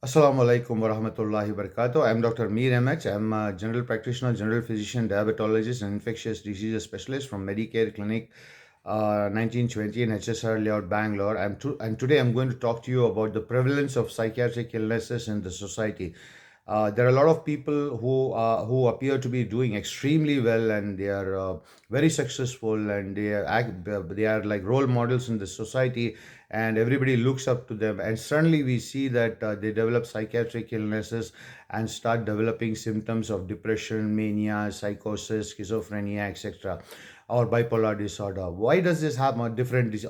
Assalamu alaikum wa rahmatullahi wa barakatuh. I'm Dr. Mir Mh. I'm a general practitioner, general physician, diabetologist, and infectious diseases specialist from Medicare Clinic 1920 in HSR Layout, Bangalore. And today I'm going to talk to you about the prevalence of psychiatric illnesses in the society. There are a lot of people who appear to be doing extremely well, and they are very successful, and they are like role models in the society, and everybody looks up to them. And suddenly we see that they develop psychiatric illnesses and start developing symptoms of depression, mania, psychosis, schizophrenia, etc., or bipolar disorder. Why does this happen?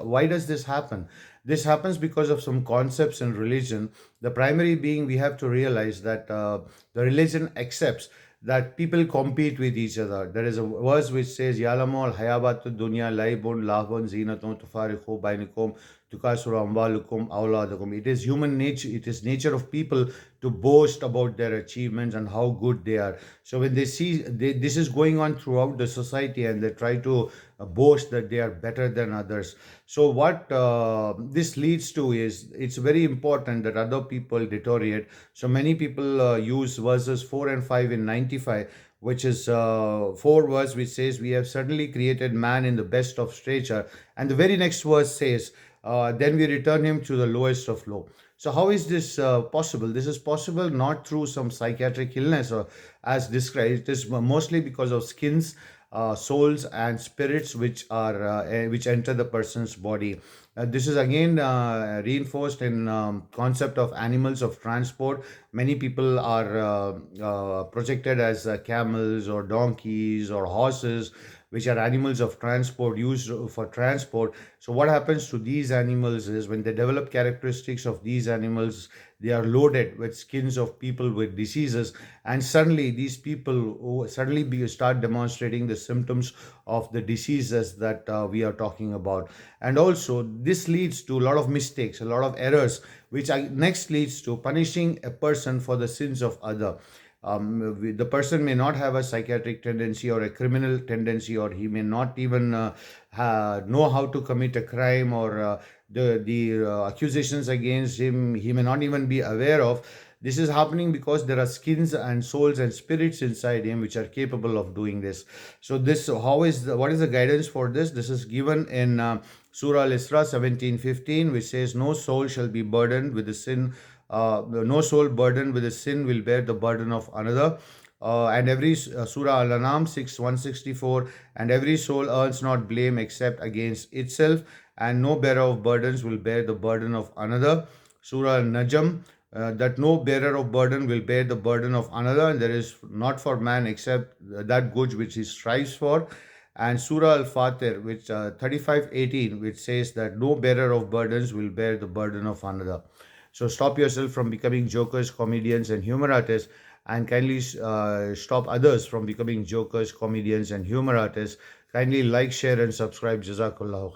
Why does this happen? This happens because of some concepts in religion. The primary being, we have to realize that the religion accepts that people compete with each other. There is a verse which says, Yalamol hayabatu dunya laibun lahbun zinatun tufarihu bainikum tukasura amwalukum awladukum. It is human nature, it is nature of people to boast about their achievements and how good they are. So when they see this is going on throughout the society, and they try to boast that they are better than others. So what this leads to is, it's very important that other people deteriorate. So many people use verses 4 and 5 in 95, which is 4 verse which says, we have suddenly created man in the best of stature. And the very next verse says, then we return him to the lowest of low. So how is this possible? This is possible not through some psychiatric illness or as described. It is mostly because of skins, souls, and spirits which enter the person's body. This is again reinforced in concept of animals of transport. Many people are projected as camels or donkeys or horses, which are animals of transport used for transport. So what happens to these animals is, when they develop characteristics of these animals, they are loaded with skins of people with diseases, and suddenly these people who suddenly start demonstrating the symptoms of the diseases that we are talking about. And also this leads to a lot of mistakes, a lot of errors, which next leads to punishing a person for the sins of other. The person may not have a psychiatric tendency or a criminal tendency, or he may not even know how to commit a crime, or the accusations against him he may not even be aware of. This is happening because there are skins and souls and spirits inside him which are capable of doing this. So this how is what is the guidance for this? This is given in Surah Al-Isra 17:15, which says, no soul shall be burdened with the sin, no soul burdened with the sin will bear the burden of another. And every Surah Al-An'am 6:164, and every soul earns not blame except against itself, and no bearer of burdens will bear the burden of another. Surah Al-Najm, that no bearer of burden will bear the burden of another, and there is not for man except that good which he strives for. And Surah Al-Fatir, which 35:18, which says that no bearer of burdens will bear the burden of another. So stop yourself from becoming jokers, comedians, and humor artists, and kindly stop others from becoming jokers, comedians, and humor artists. Kindly like, share, and subscribe. Jazakallah khair.